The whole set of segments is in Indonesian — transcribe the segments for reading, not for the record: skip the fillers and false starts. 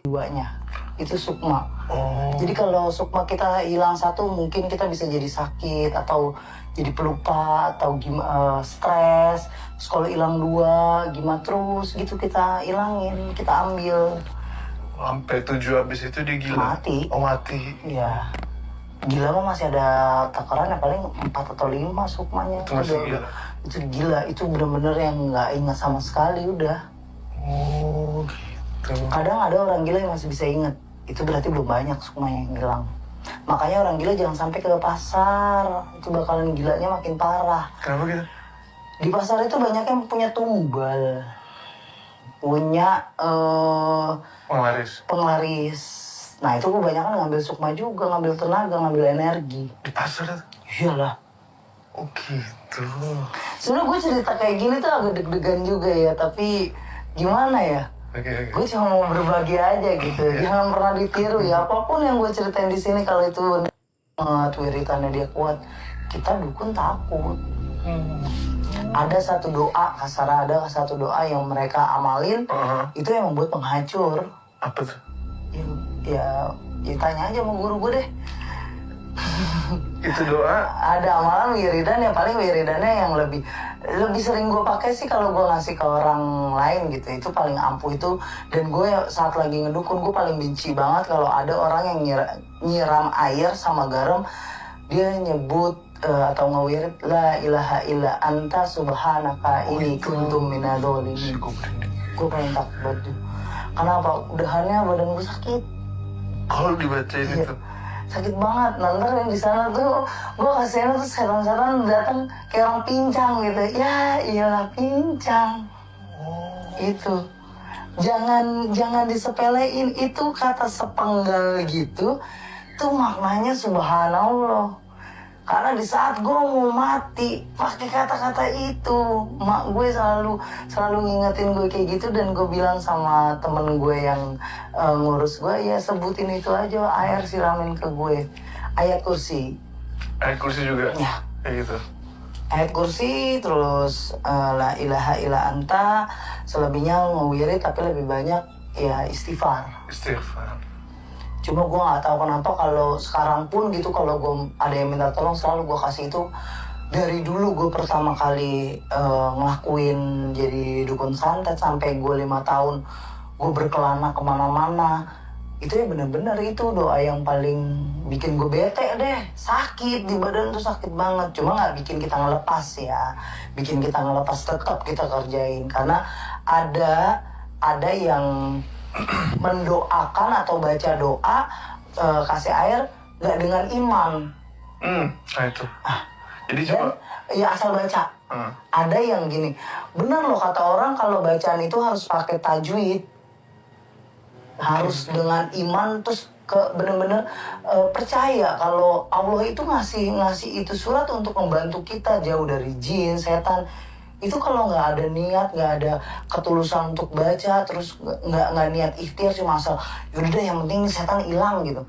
duanya. Itu sukma. Jadi kalau sukma kita hilang satu, mungkin kita bisa jadi sakit atau jadi pelupa atau stres. Terus kalau hilang dua, gimana terus gitu kita hilangin, kita ambil. Sampai 7 habis itu dia gila? Mati. Oh mati. Iya. Gila mah masih ada takaran, paling 4 atau 5 sukmanya. Itu masih gila? Itu gila, itu bener-bener yang nggak ingat sama sekali udah. Oh gitu. Kadang ada orang gila yang masih bisa ingat. Itu berarti belum banyak sukmanya yang hilang. Makanya orang gila jangan sampai ke pasar. Itu bakalan gilanya makin parah. Kenapa gitu? Di pasar itu banyak yang punya tumbal. Punya penglaris. Nah itu kebanyakan ngambil sukma juga, ngambil tenaga, ngambil energi. Di pasar itu? Iyalah. Oh gitu. Sebenarnya gue cerita kayak gini tuh agak deg-degan juga ya, tapi gimana ya? Oke. Gue cuma mau berbagi aja gitu. Jangan pernah ditiru ya. Apapun yang gue ceritain di sini kalau itu wiritannya dia kuat, kita dukun takut. Ada satu doa, ada satu doa yang mereka amalin, itu yang membuat penghancur. Apa tuh? Ya tanya aja sama guru gue deh. Itu doa? Ada amalan wiridan yang paling wiridannya yang lebih sering gue pakai sih kalau gue ngasih ke orang lain gitu. Itu paling ampuh itu. Dan gue saat lagi ngedukun, gue paling benci banget kalau ada orang yang nyiram air sama garam, dia nyebut atau ngewirid la ilaha illa anta subhanaka ini kuntum minadzalimin. Gue paling takut banget. Kenapa? Udahannya badan gue sakit. Kalau dibacain itu sakit banget. Nanti yang di sana tuh gue kasihan tuh setan-setan datang kayak orang pincang gitu. Ya iyalah pincang. Itu jangan disepelein. Itu kata sepenggal gitu tuh maknanya subhanallah. Karena di saat gue mau mati pakai kata-kata itu, mak gue selalu ngingetin gue kayak gitu. Dan gue bilang sama temen gue yang ngurus gue, ya sebutin itu aja, air siramin ke gue. Ayat kursi. Ayat kursi juga? Ya. Kayak gitu? Ayat kursi, terus la ilaha illa anta. Selebihnya ngewirid, tapi lebih banyak ya istighfar. Istighfar. Cuma gue nggak tahu kenapa kalau sekarang pun gitu, kalau gue ada yang minta tolong selalu gue kasih itu. Dari dulu gue pertama kali ngelakuin jadi dukun santet sampai gue 5 tahun gue berkelana kemana-mana, itu ya bener-bener itu doa yang paling bikin gue bete deh. Sakit di badan tuh sakit banget, cuma nggak bikin kita ngelepas ya. Bikin kita ngelepas, tetap kita kerjain. Karena ada yang mendoakan atau baca doa kasih air nggak dengan iman. Nah itu. Jadi coba. Ya asal baca. Ada yang gini, bener loh kata orang kalau bacaan itu harus pakai tajwid, harus dengan iman, terus bener-bener percaya kalau Allah itu ngasih itu surat untuk membantu kita jauh dari jin, setan. Itu kalau nggak ada niat, nggak ada ketulusan untuk baca, terus nggak niat ikhtiar, cuma asal yaudah deh yang penting setan hilang gitu,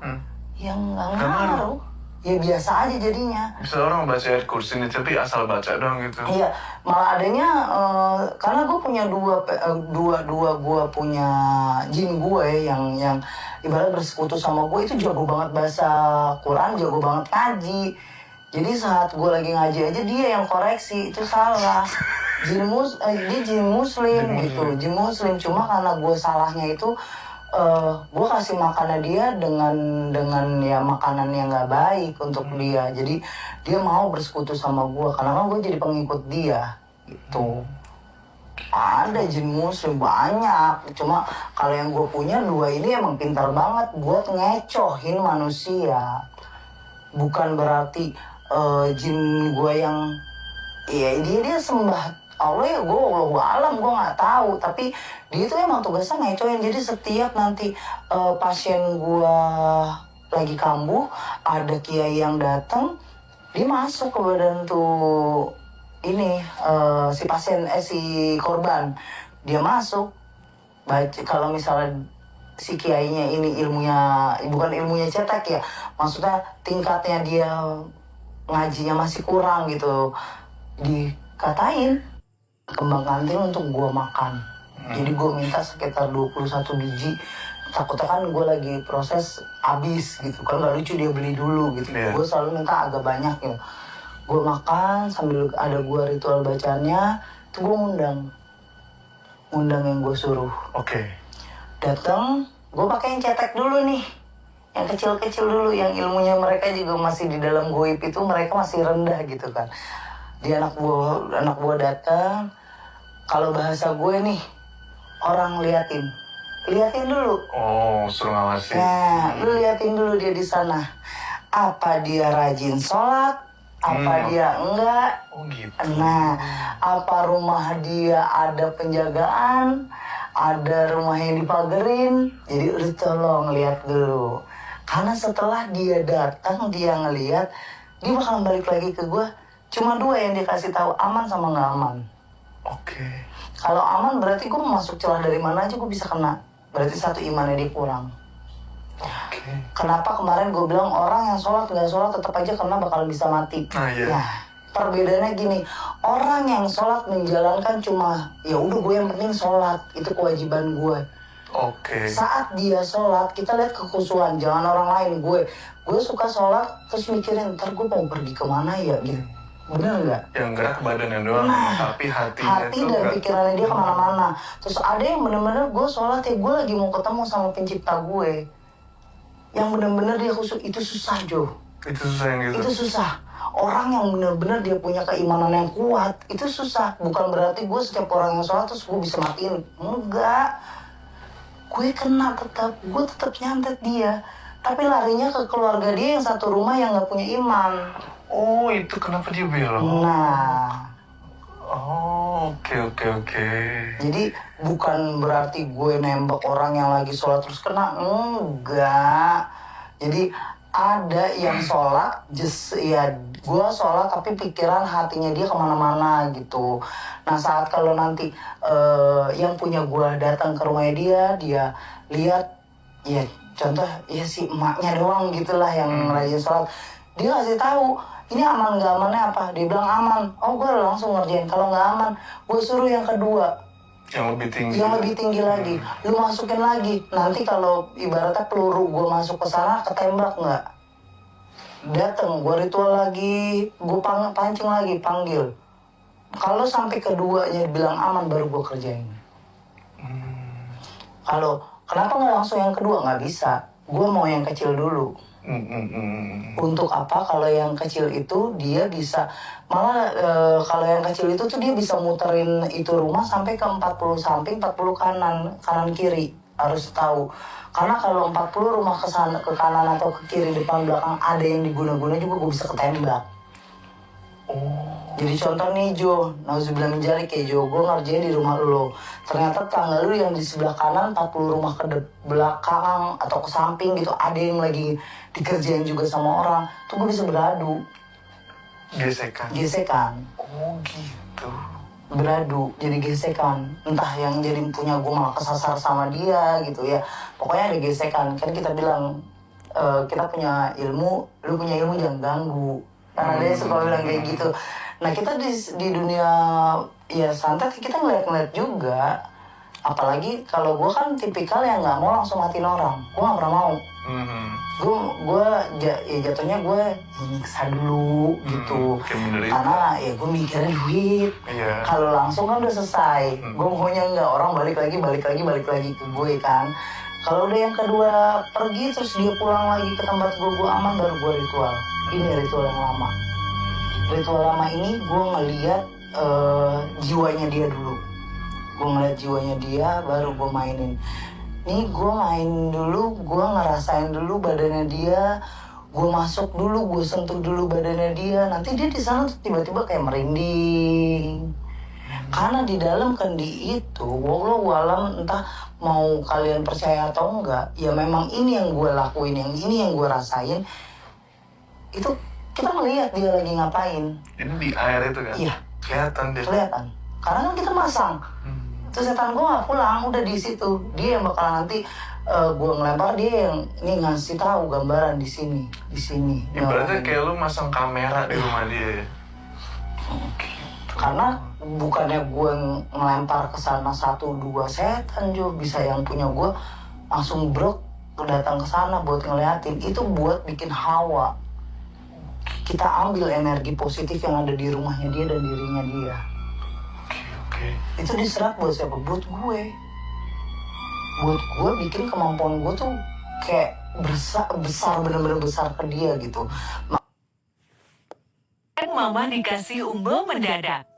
yang nggak ngaruh. Ya biasa aja jadinya. Bisa orang baca ayat kursi ini tapi asal baca doang gitu. Iya, malah adanya karena gue punya dua gue punya jin gue yang ibarat bersekutu sama gue, itu jago banget bahasa Quran, jago banget ngaji. Jadi saat gue lagi ngaji aja dia yang koreksi, itu salah. Dia jin muslim gitu, jin muslim. Cuma karena gue salahnya itu, gue kasih makannya dia dengan ya makanan yang nggak baik untuk dia. Jadi dia mau bersekutu sama gue karena kan gue jadi pengikut dia gitu. Ada jin muslim banyak, cuma kalau yang gue punya 2 ini emang pintar banget buat ngecohin manusia. Bukan berarti jin gue yang iya dia sembah Allah ya, gue alam gue nggak tahu, tapi dia tuh emang tugasnya ngecoin. Jadi setiap nanti pasien gue lagi kambuh, ada kiai yang datang, dia masuk ke badan tuh ini si pasien si korban, dia masuk baca. Kalau misalnya si kiainya ini ilmunya bukan ilmunya cetek ya, maksudnya tingkatnya dia ngajinya masih kurang gitu, dikatain kembang kantil untuk gue makan. Jadi gue minta sekitar 21 biji takutnya kan gue lagi proses habis gitu kan, gak lucu dia beli dulu gitu. Iya. Gue selalu minta agak banyak gitu. Gue makan sambil ada gue ritual bacanya, tuh gue ngundang yang gue suruh. Oke. Datang, gue pakai yang cetek dulu nih, yang kecil-kecil dulu, yang ilmunya mereka juga masih di dalam goib itu, mereka masih rendah gitu kan. Dia anak buah datang, kalau bahasa gue nih, orang liatin dulu. Oh, suruh ngawasin. Nah, lu liatin dulu dia di sana. Apa dia rajin sholat? Apa dia enggak? Oh gitu. Nah, apa rumah dia ada penjagaan? Ada rumah yang dipagerin? Jadi lu tolong lihat dulu. Karena setelah dia datang, dia ngeliat, dia bakalan balik lagi ke gua. Cuma 2 yang dia kasih tahu, aman sama nggak aman. Oke. Kalau aman berarti gue masuk celah dari mana aja gue bisa kena. Berarti 1 imannya dia kurang. Oke. Kenapa kemarin gue bilang orang yang sholat nggak sholat tetap aja kena bakal bisa mati. Nah, iya. Nah, perbedaannya gini, orang yang sholat menjalankan cuma ya udah gue yang penting sholat, itu kewajiban gue. Oke. Saat dia sholat kita lihat kekhusyuan, jangan orang lain. Gue suka sholat terus mikirin ntar gue mau pergi kemana ya gitu. Bener nggak? Yang gerak badannya doang, tapi hatinya Hati tuh dan nggak- pikirannya dia kemana-mana. Terus ada yang bener-bener gue sholat ya gue lagi mau ketemu sama pencipta gue, yang bener-bener dia khusyuk. Itu susah Jo, Itu susah yang gitu. itu susah. Orang yang bener-bener dia punya keimanan yang kuat itu susah. Bukan berarti gue setiap orang yang sholat terus gue bisa matiin, enggak. Gue kena tetap, gue tetap nyantet dia, tapi larinya ke keluarga dia yang satu rumah yang nggak punya iman. Oh, itu kenapa dia belok? Nah, Oh, oke. jadi bukan berarti gue nembak orang yang lagi sholat terus kena, enggak. Jadi ada yang sholat, ya gue sholat tapi pikiran hatinya dia kemana-mana gitu. Nah saat kalau nanti yang punya gue datang ke rumahnya dia lihat, ya contoh ya si emaknya doang gitulah yang rajin sholat, dia kasih tahu ini aman nggak amannya apa. Dia bilang aman, oh gue langsung ngerjain. Kalau nggak aman gue suruh yang kedua, Yang lebih tinggi. yang lebih tinggi lagi, lu masukin lagi. Nanti kalau ibaratnya peluru gue masuk ke sana ketembak nggak, dateng gue ritual lagi, gue pancing lagi, panggil. Kalau sampai keduanya bilang aman baru gue kerjain. Kalau kenapa nggak langsung yang kedua? Nggak bisa, gue mau yang kecil dulu. Untuk apa? Kalau yang kecil itu dia bisa malah kalau yang kecil itu tuh dia bisa muterin itu rumah sampai ke 40 samping, 40 kanan kiri. Harus tahu. Karena kalau 40 rumah ke sana, ke kanan atau ke kiri, depan belakang ada yang diguna-guna juga gue bisa ketembak. Jadi contoh nih Jo, nauzubillah min dzalik ya Jo, gue ngerjain di rumah lo. Ternyata tangga lu yang di sebelah kanan 40 rumah ke belakang atau ke samping gitu, ada yang lagi dikerjain juga sama orang. Tuh gue bisa beradu. Gesekan. Oh gitu. Beradu, jadi gesekan. Entah yang jadi punya gue malah kesasar sama dia gitu ya. Pokoknya ada gesekan. Kan kita bilang, kita punya ilmu, lu punya ilmu jangan ganggu. Karena dia suka bilang kayak gitu. Nah kita di dunia ya santet kita ngeliat-ngeliat juga. Apalagi kalau gue kan tipikal yang nggak mau langsung matiin orang. Gue nggak pernah mau. Gue jatuhnya gue nyiksa dulu gitu. Karena ya gue mikirnya duit. Iya. Kalau langsung kan udah selesai. Gue maunya nggak orang balik lagi ke gue kan. Kalau udah yang kedua pergi terus dia pulang lagi ke tempat gue aman, baru gue ritual. Ini ritual yang lama. Ritual lama ini gue ngeliat jiwanya dia dulu. Gue ngeliat jiwanya dia, baru gue mainin. Nih gue main dulu, gue ngerasain dulu badannya dia. Gue masuk dulu, gue sentuh dulu badannya dia. Nanti dia di sana tiba-tiba kayak merinding. Karena di dalam kendi itu, wallahu alam entah mau kalian percaya atau enggak, ya memang ini yang gue lakuin, yang ini yang gue rasain. Itu kita melihat dia lagi ngapain. Jadi di air itu kan? Iya. Kelihatan dia. Kelihatan. Karena kan kita masang. Terus setan gue gak pulang, udah di situ. Dia yang bakal nanti gue ngelempar, dia yang ini ngasih tahu gambaran di sini. Ibaratnya kayak lu masang kamera di rumah dia. Karena bukannya gue ngelempar ke sana 1-2 setan juga bisa yang punya gue langsung brok datang ke sana buat ngeliatin. Itu buat bikin hawa. Kita ambil energi positif yang ada di rumahnya dia dan dirinya dia. Oke. Itu diserap buat siapa? Buat gue. Buat gue bikin kemampuan gue tuh kayak besar bener-bener besar ke dia gitu. Mama dikasih umbel mendadak.